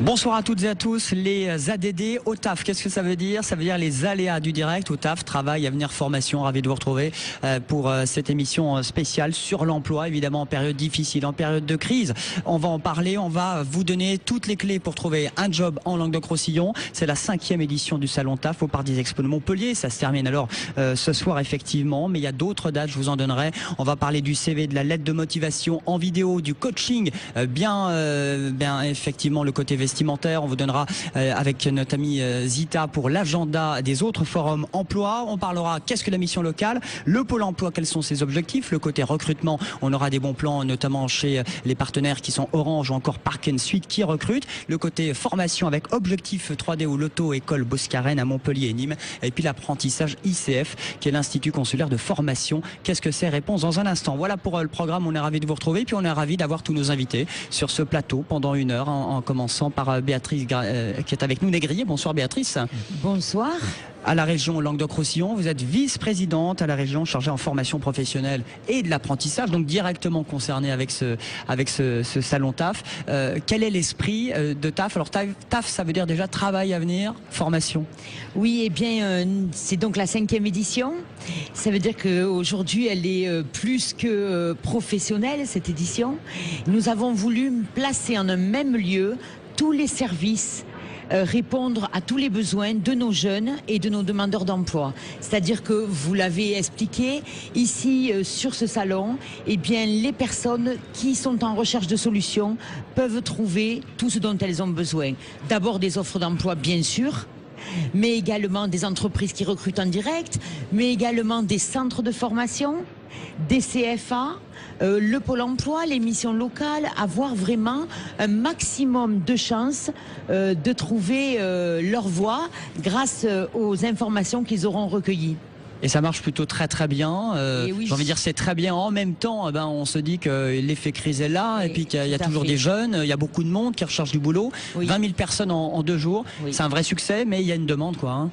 Bonsoir à toutes et à tous. Les ADD au taf, qu'est-ce que ça veut dire? Ça veut dire les aléas du direct au taf, travail, avenir, formation. Ravi de vous retrouver pour cette émission spéciale sur l'emploi, évidemment en période difficile, en période de crise. On va en parler, on va vous donner toutes les clés pour trouver un job en Languedoc-Roussillon. C'est la 5e édition du Salon Taf au Parc des Expos de Montpellier. Ça se termine alors ce soir effectivement, mais il y a d'autres dates, je vous en donnerai. On va parler du CV, de la lettre de motivation en vidéo, du coaching, bien effectivement le côté vestimentaire. On vous donnera avec notre ami Zita pour l'agenda des autres forums emploi. On parlera qu'est-ce que la mission locale, le pôle emploi, quels sont ses objectifs, le côté recrutement. On aura des bons plans notamment chez les partenaires qui sont Orange ou encore Park & Suite qui recrutent. Le côté formation avec Objectif 3D ou l'auto-école Boscaren à Montpellier et Nîmes. Et puis l'apprentissage ICF qui est l'Institut consulaire de formation. Qu'est-ce que c'est? Réponse dans un instant. Voilà pour le programme. On est ravis de vous retrouver. Puis on est ravis d'avoir tous nos invités sur ce plateau pendant une heure en commençant par Béatrice qui est avec nous, Négrier. Bonsoir Béatrice. Bonsoir. À la région Languedoc-Roussillon, vous êtes vice-présidente à la région chargée en formation professionnelle et de l'apprentissage, donc directement concernée avec ce salon TAF. Quel est l'esprit de TAF? Alors TAF, ça veut dire déjà travail, avenir, formation. Oui, eh bien, c'est donc la 5e édition. Ça veut dire qu'aujourd'hui, elle est plus que professionnelle, cette édition. Nous avons voulu placer en un même lieu tous les services, répondre à tous les besoins de nos jeunes et de nos demandeurs d'emploi. C'est-à-dire que, vous l'avez expliqué, ici sur ce salon, eh bien, les personnes qui sont en recherche de solutions peuvent trouver tout ce dont elles ont besoin. D'abord des offres d'emploi, bien sûr, mais également des entreprises qui recrutent en direct, mais également des centres de formation, des CFA, le pôle emploi, les missions locales, avoir vraiment un maximum de chances de trouver leur voie grâce aux informations qu'ils auront recueillies. Et ça marche plutôt très bien. Oui. J'ai envie de dire c'est très bien. En même temps, on se dit que l'effet crise est là et puis qu'il y a toujours des jeunes, il y a beaucoup de monde qui recherche du boulot. Oui. 20 000 personnes en 2 jours. Oui. C'est un vrai succès, mais il y a une demande, quoi. Hein.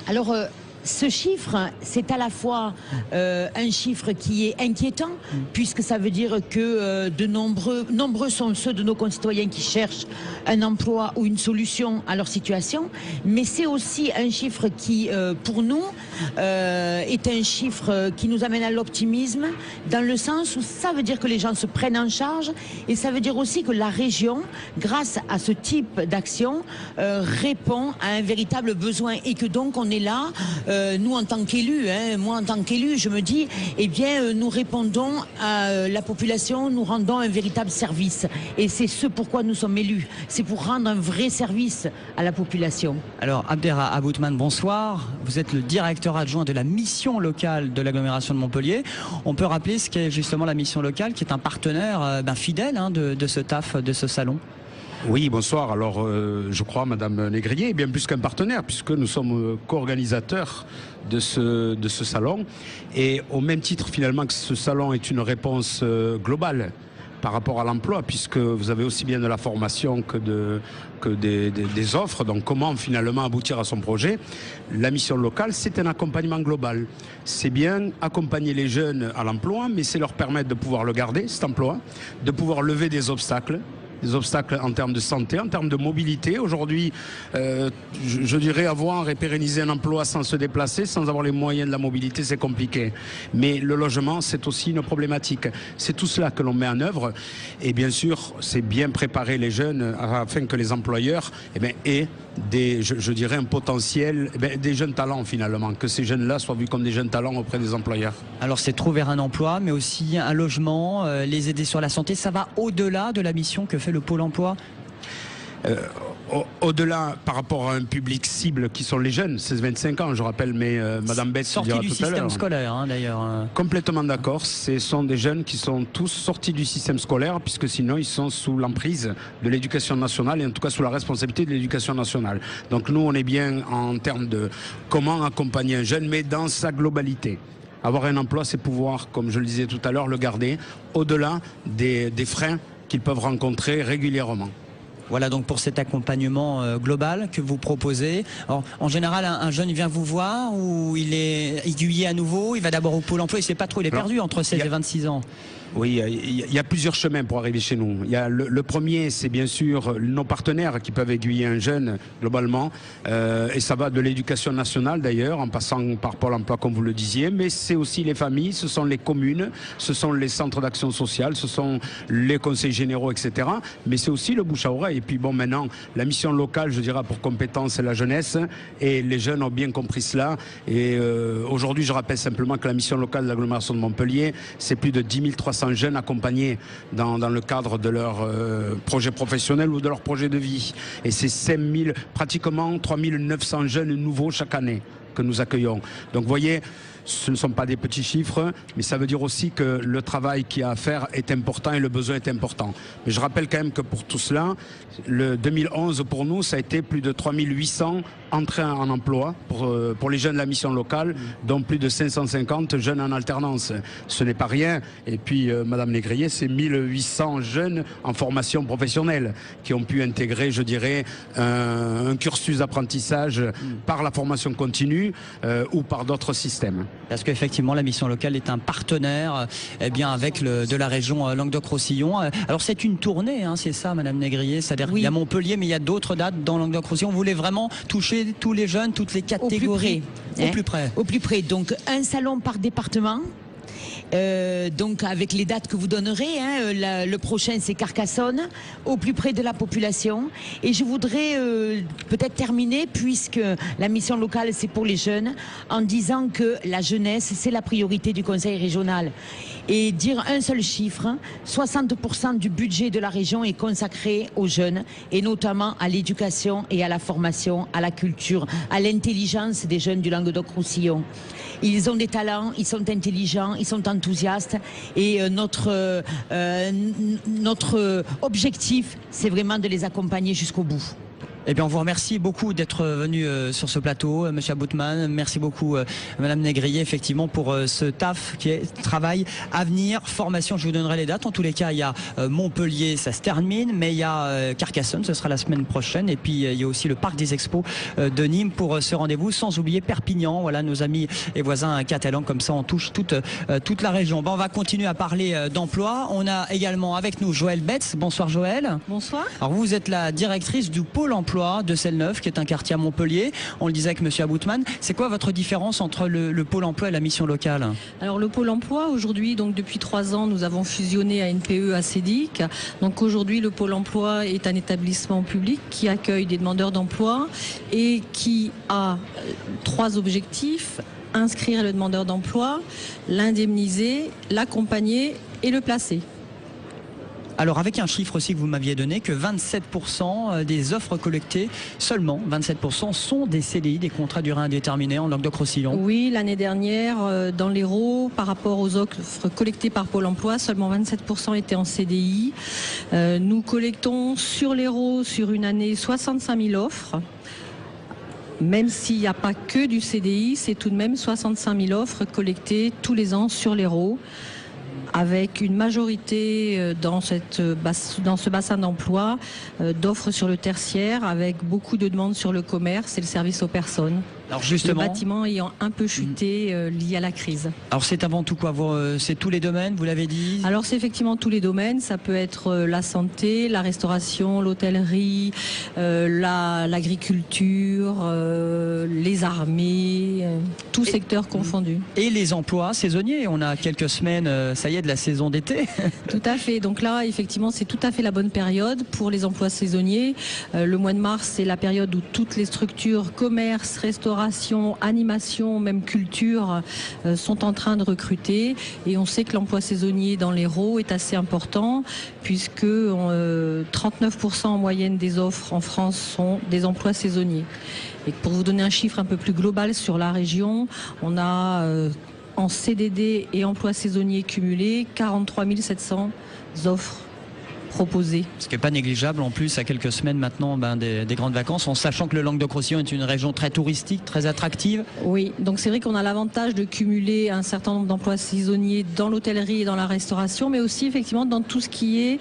Alors, ce chiffre, c'est à la fois un chiffre qui est inquiétant, puisque ça veut dire que de nombreux sont ceux de nos concitoyens qui cherchent un emploi ou une solution à leur situation, mais c'est aussi un chiffre qui, pour nous, est un chiffre qui nous amène à l'optimisme, dans le sens où ça veut dire que les gens se prennent en charge, et ça veut dire aussi que la région, grâce à ce type d'action, répond à un véritable besoin, et que donc on est là, nous en tant qu'élus, moi en tant qu'élu, je me dis, eh bien, nous répondons à la population, nous rendons un véritable service. Et c'est ce pourquoi nous sommes élus. C'est pour rendre un vrai service à la population. Alors, Abderra Aboutman, bonsoir. Vous êtes le directeur adjoint de la mission locale de l'agglomération de Montpellier. On peut rappeler ce qu'est justement la mission locale, qui est un partenaire fidèle de ce TAF, de ce salon. Oui, bonsoir. Alors, je crois, Madame Négrier, bien plus qu'un partenaire, puisque nous sommes co-organisateurs de ce salon. Et au même titre, finalement, que ce salon est une réponse globale par rapport à l'emploi, puisque vous avez aussi bien de la formation que des offres. Donc, comment finalement aboutir à son projet? La mission locale, c'est un accompagnement global. C'est bien accompagner les jeunes à l'emploi, mais c'est leur permettre de pouvoir le garder, cet emploi, de pouvoir lever des obstacles en termes de santé, en termes de mobilité. Aujourd'hui, je dirais avoir et pérenniser un emploi sans se déplacer, sans avoir les moyens de la mobilité, c'est compliqué. Mais le logement, c'est aussi une problématique. C'est tout cela que l'on met en œuvre. Et bien sûr, c'est bien préparer les jeunes afin que les employeurs aient je dirais un potentiel, des jeunes talents finalement, que ces jeunes-là soient vus comme des jeunes talents auprès des employeurs. Alors c'est trouver un emploi, mais aussi un logement, les aider sur la santé. Ça va au-delà de la mission que fait le Pôle emploi? Au-delà, par rapport à un public cible qui sont les jeunes, 16-25 ans, je rappelle, mais Madame Betts sortis du système scolaire, d'ailleurs. Complètement d'accord. Ce sont des jeunes qui sont tous sortis du système scolaire, puisque sinon ils sont sous l'emprise de l'éducation nationale, et en tout cas sous la responsabilité de l'éducation nationale. Donc nous, on est bien en termes de comment accompagner un jeune, mais dans sa globalité. Avoir un emploi, c'est pouvoir, comme je le disais tout à l'heure, le garder au-delà des freins qu'ils peuvent rencontrer régulièrement. Voilà donc pour cet accompagnement global que vous proposez. Alors, en général, un jeune vient vous voir ou il est aiguillé à nouveau, il va d'abord au Pôle emploi, il ne sait pas trop, il est perdu entre 16 et 26 ans. Oui, il y a plusieurs chemins pour arriver chez nous. Il y a le premier, c'est bien sûr nos partenaires qui peuvent aiguiller un jeune globalement. Et ça va de l'éducation nationale d'ailleurs, en passant par Pôle emploi comme vous le disiez. Mais c'est aussi les familles, ce sont les communes, ce sont les centres d'action sociale, ce sont les conseils généraux, etc. Mais c'est aussi le bouche à oreille. Et puis bon, maintenant, la mission locale, je dirais, pour compétence, c'est la jeunesse. Et les jeunes ont bien compris cela. Et aujourd'hui, je rappelle simplement que la mission locale de l'agglomération de Montpellier, c'est plus de 10 300 jeunes accompagnés dans le cadre de leur projet professionnel ou de leur projet de vie. Et c'est pratiquement 3 900 jeunes nouveaux chaque année que nous accueillons. Donc vous voyez, ce ne sont pas des petits chiffres, mais ça veut dire aussi que le travail qu'il y a à faire est important et le besoin est important. Mais je rappelle quand même que pour tout cela, le 2011 pour nous, ça a été plus de 3 800 entrées en emploi pour les jeunes de la mission locale, dont plus de 550 jeunes en alternance. Ce n'est pas rien. Et puis, Madame Négrier, c'est 1800 jeunes en formation professionnelle qui ont pu intégrer, je dirais, un cursus d'apprentissage par la formation continue ou par d'autres systèmes. Parce qu'effectivement, la mission locale est un partenaire avec de la région Languedoc-Roussillon. Alors c'est une tournée, hein, c'est ça, Madame Négrier. C'est-à-dire qu'il y a Montpellier, mais il y a d'autres dates dans Languedoc-Roussillon. Vous voulez vraiment toucher tous les jeunes, toutes les catégories. Au plus près. Au plus près. Donc un salon par département. Donc avec les dates que vous donnerez, hein, le prochain c'est Carcassonne, au plus près de la population. Et je voudrais peut-être terminer, puisque la mission locale c'est pour les jeunes, en disant que la jeunesse c'est la priorité du conseil régional. Et dire un seul chiffre, 60% du budget de la région est consacré aux jeunes, et notamment à l'éducation et à la formation, à la culture, à l'intelligence des jeunes du Languedoc-Roussillon. Ils ont des talents, ils sont intelligents, ils sont enthousiastes, et notre objectif, c'est vraiment de les accompagner jusqu'au bout. Eh bien, on vous remercie beaucoup d'être venu sur ce plateau, Monsieur Aboutman. Merci beaucoup, Madame Négrier, effectivement, pour ce TAF qui est travail, avenir, formation. Je vous donnerai les dates. En tous les cas, il y a Montpellier, ça se termine, mais il y a Carcassonne, ce sera la semaine prochaine. Et puis, il y a aussi le Parc des Expos de Nîmes pour ce rendez-vous, sans oublier Perpignan. Voilà, nos amis et voisins catalans. Comme ça, on touche toute la région. Bon, on va continuer à parler d'emploi. On a également avec nous Joëlle Betz. Bonsoir, Joëlle. Bonsoir. Alors, vous êtes la directrice du Pôle emploi de Selle-Neuve, qui est un quartier à Montpellier. On le disait avec Monsieur Aboutman. C'est quoi votre différence entre le Pôle emploi et la mission locale? Alors le Pôle emploi, aujourd'hui, donc depuis 3 ans, nous avons fusionné à NPE à CEDIC. Donc aujourd'hui, le Pôle emploi est un établissement public qui accueille des demandeurs d'emploi et qui a 3 objectifs: inscrire le demandeur d'emploi, l'indemniser, l'accompagner et le placer. Alors avec un chiffre aussi que vous m'aviez donné, que 27% des offres collectées, seulement 27% sont des CDI, des contrats durée indéterminée en Languedoc-Roussillon. Oui, l'année dernière, dans l'Hérault, par rapport aux offres collectées par Pôle emploi, seulement 27% étaient en CDI. Nous collectons sur l'Hérault, sur une année, 65 000 offres. Même s'il n'y a pas que du CDI, c'est tout de même 65 000 offres collectées tous les ans sur l'Hérault, avec une majorité dans ce bassin d'emploi d'offres sur le tertiaire, avec beaucoup de demandes sur le commerce et le service aux personnes. Alors justement, le bâtiment ayant un peu chuté lié à la crise. Alors c'est avant tout quoi? C'est tous les domaines, vous l'avez dit? Alors c'est effectivement tous les domaines. Ça peut être la santé, la restauration, l'hôtellerie, l'agriculture, les armées, tout secteur confondu. Et les emplois saisonniers. On a quelques semaines, ça y est, de la saison d'été. Tout à fait. Donc là, effectivement, c'est tout à fait la bonne période pour les emplois saisonniers. Le mois de mars, c'est la période où toutes les structures, commerce, restauration, animation, même culture, sont en train de recruter. Et on sait que l'emploi saisonnier dans l'Hérault est assez important, puisque 39% en moyenne des offres en France sont des emplois saisonniers. Et pour vous donner un chiffre un peu plus global sur la région, on a en CDD et emploi saisonnier cumulé 43 700 offres proposer. Ce qui n'est pas négligeable en plus à quelques semaines maintenant des grandes vacances, en sachant que le Languedoc-Roussillon est une région très touristique, très attractive. Oui, donc c'est vrai qu'on a l'avantage de cumuler un certain nombre d'emplois saisonniers dans l'hôtellerie et dans la restauration, mais aussi effectivement dans tout ce qui est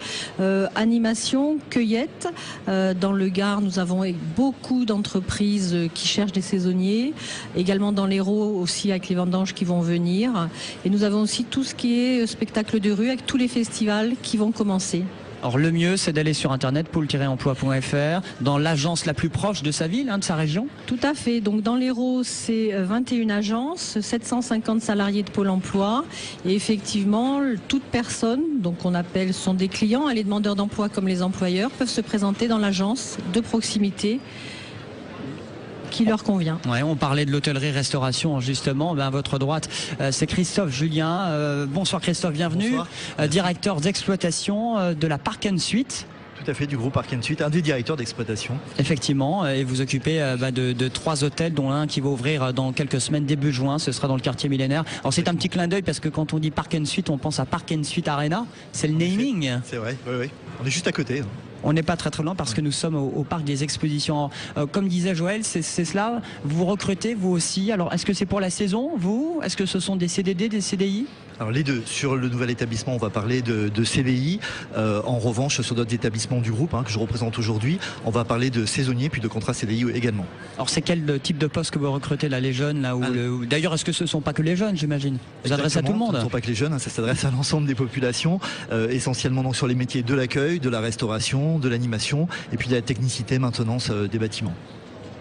animation, cueillette. Dans le Gard, nous avons beaucoup d'entreprises qui cherchent des saisonniers, également dans l'Hérault aussi avec les vendanges qui vont venir. Et nous avons aussi tout ce qui est spectacle de rue avec tous les festivals qui vont commencer. Alors le mieux, c'est d'aller sur internet poule-emploi.fr, dans l'agence la plus proche de sa ville, de sa région. Tout à fait. Donc dans l'Hérault, c'est 21 agences, 750 salariés de Pôle emploi. Et effectivement, toute personne, donc on appelle, sont des clients, les demandeurs d'emploi comme les employeurs, peuvent se présenter dans l'agence de proximité qui leur convient. Ouais, on parlait de l'hôtellerie-restauration justement. À votre droite, c'est Christophe Julien. Bonsoir Christophe, bienvenue. Bonsoir. Directeur d'exploitation de la Park & Suite. Tout à fait, du groupe Park & Suite, un des directeurs d'exploitation. Effectivement, et vous occupez de 3 hôtels, dont un qui va ouvrir dans quelques semaines, début juin. Ce sera dans le quartier millénaire. Alors c'est un petit clin d'œil parce que quand on dit Park & Suite, on pense à Park & Suite Arena. C'est le naming. C'est vrai, oui. On est juste à côté. On n'est pas très loin parce que nous sommes au parc des expositions. Comme disait Joël, c'est cela. Vous recrutez, vous aussi. Alors, est-ce que c'est pour la saison, vous? Est-ce que ce sont des CDD, des CDI? Alors les deux. Sur le nouvel établissement, on va parler de CDI. En revanche, sur d'autres établissements du groupe que je représente aujourd'hui, on va parler de saisonniers puis de contrats CDI également. Alors c'est quel type de poste que vous recrutez là, les jeunes là, D'ailleurs, est-ce que ce ne sont pas que les jeunes, j'imagine? Vous adressez à tout le monde? Ce ne sont pas que les jeunes, ça s'adresse à l'ensemble des populations, essentiellement donc sur les métiers de l'accueil, de la restauration, de l'animation et puis de la technicité, maintenance des bâtiments.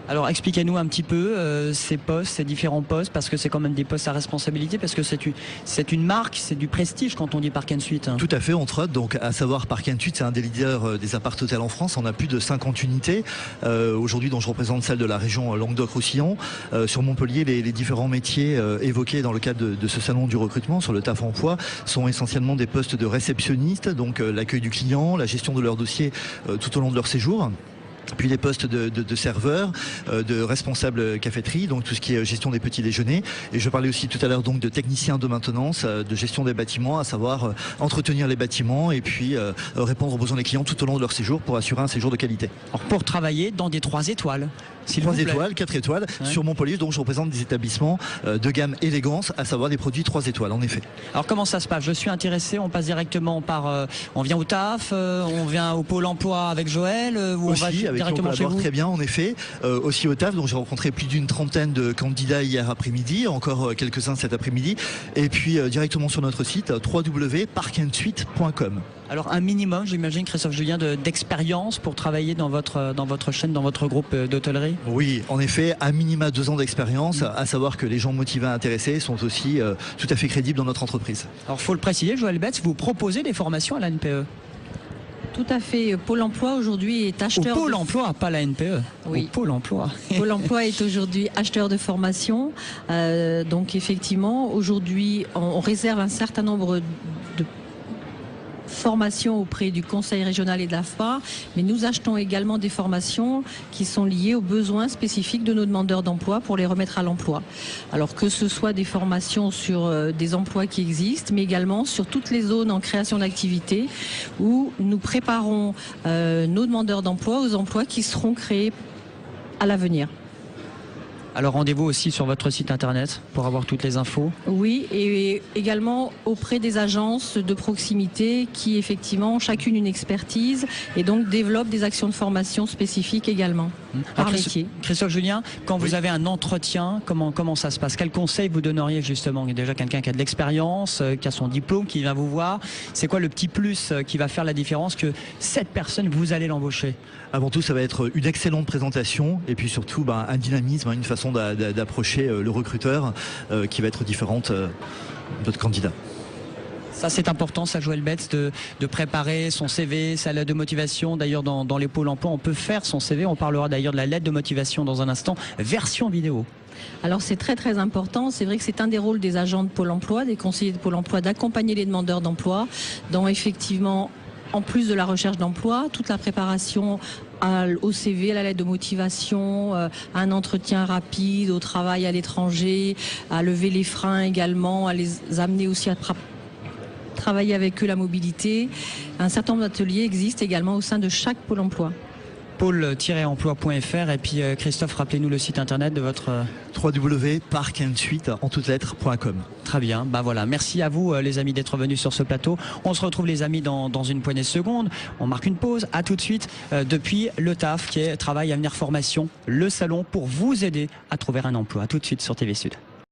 Alors expliquez-nous un petit peu ces postes, ces différents postes, parce que c'est quand même des postes à responsabilité, parce que c'est une marque, c'est du prestige quand on dit Park & Suite. Tout à fait, entre autres, donc à savoir Park & Suite, c'est un des leaders des appart-hôtels en France. On a plus de 50 unités aujourd'hui, dont je représente celle de la région Languedoc-Roussillon. Sur Montpellier, les différents métiers évoqués dans le cadre de ce salon du recrutement sur le TAF Emploi sont essentiellement des postes de réceptionnistes, donc l'accueil du client, la gestion de leur dossier tout au long de leur séjour. Puis les postes de serveurs, de responsables caféterie, donc tout ce qui est gestion des petits déjeuners. Et je parlais aussi tout à l'heure donc de techniciens de maintenance, de gestion des bâtiments, à savoir entretenir les bâtiments et puis répondre aux besoins des clients tout au long de leur séjour pour assurer un séjour de qualité. Alors pour travailler dans des 3 étoiles. 3 étoiles, 4 étoiles, ouais. Sur Montpellier, donc je représente des établissements de gamme élégance, à savoir des produits 3 étoiles, en effet. Alors comment ça se passe? Je suis intéressé, on passe directement par... on vient au TAF, on vient au Pôle emploi avec Joël, ou aussi, on va directement chez vous? Très bien, en effet. Aussi au TAF, donc j'ai rencontré plus d'une trentaine de candidats hier après-midi, encore quelques-uns cet après-midi. Et puis directement sur notre site, www.parkandsuite.com. Alors un minimum, j'imagine, Christophe Julien, d'expérience pour travailler dans votre chaîne, dans votre groupe d'hôtellerie? Oui, en effet, à minima 2 ans d'expérience, à savoir que les gens motivés et intéressés sont aussi tout à fait crédibles dans notre entreprise. Alors il faut le préciser, Joël Betts, vous proposez des formations à la NPE? Tout à fait. Pôle emploi aujourd'hui est acheteur. Au Pôle emploi, pas la NPE. Oui. Au Pôle emploi. Pôle emploi est aujourd'hui acheteur de formation. Donc effectivement, aujourd'hui, on réserve un certain nombre de formations auprès du Conseil régional et de l'AFPA, mais nous achetons également des formations qui sont liées aux besoins spécifiques de nos demandeurs d'emploi pour les remettre à l'emploi. Alors que ce soit des formations sur des emplois qui existent, mais également sur toutes les zones en création d'activités où nous préparons nos demandeurs d'emploi aux emplois qui seront créés à l'avenir. Alors rendez-vous aussi sur votre site internet pour avoir toutes les infos. Oui, et également auprès des agences de proximité qui effectivement ont chacune une expertise et donc développent des actions de formation spécifiques également par métier. Christophe Julien, quand vous avez un entretien, comment ça se passe? Quel conseil vous donneriez justement? Il y a déjà quelqu'un qui a de l'expérience, qui a son diplôme, qui vient vous voir. C'est quoi le petit plus qui va faire la différence que cette personne, vous allez l'embaucher? Avant tout, ça va être une excellente présentation et puis surtout un dynamisme, une façon d'approcher le recruteur qui va être différente de votre candidat. Ça c'est important, ça Joël Betts, de préparer son CV, sa lettre de motivation. D'ailleurs dans les pôles emploi on peut faire son CV, on parlera d'ailleurs de la lettre de motivation dans un instant, version vidéo. Alors c'est très très important, c'est vrai que c'est un des rôles des agents de Pôle emploi, des conseillers de Pôle emploi, d'accompagner les demandeurs d'emploi dans effectivement, en plus de la recherche d'emploi, toute la préparation au CV, à la lettre de motivation, à un entretien rapide, au travail à l'étranger, à lever les freins également, à les amener aussi à travailler avec eux la mobilité. Un certain nombre d'ateliers existent également au sein de chaque pôle emploi. Pôle-emploi.fr. Et puis Christophe, rappelez-nous le site internet de votre... www.park-and-suite.com. Très bien, bah voilà, merci à vous les amis d'être venus sur ce plateau. On se retrouve les amis dans une poignée de secondes. On marque une pause, à tout de suite depuis le TAF qui est Travail Avenir Formation, le salon pour vous aider à trouver un emploi. À tout de suite sur TV Sud.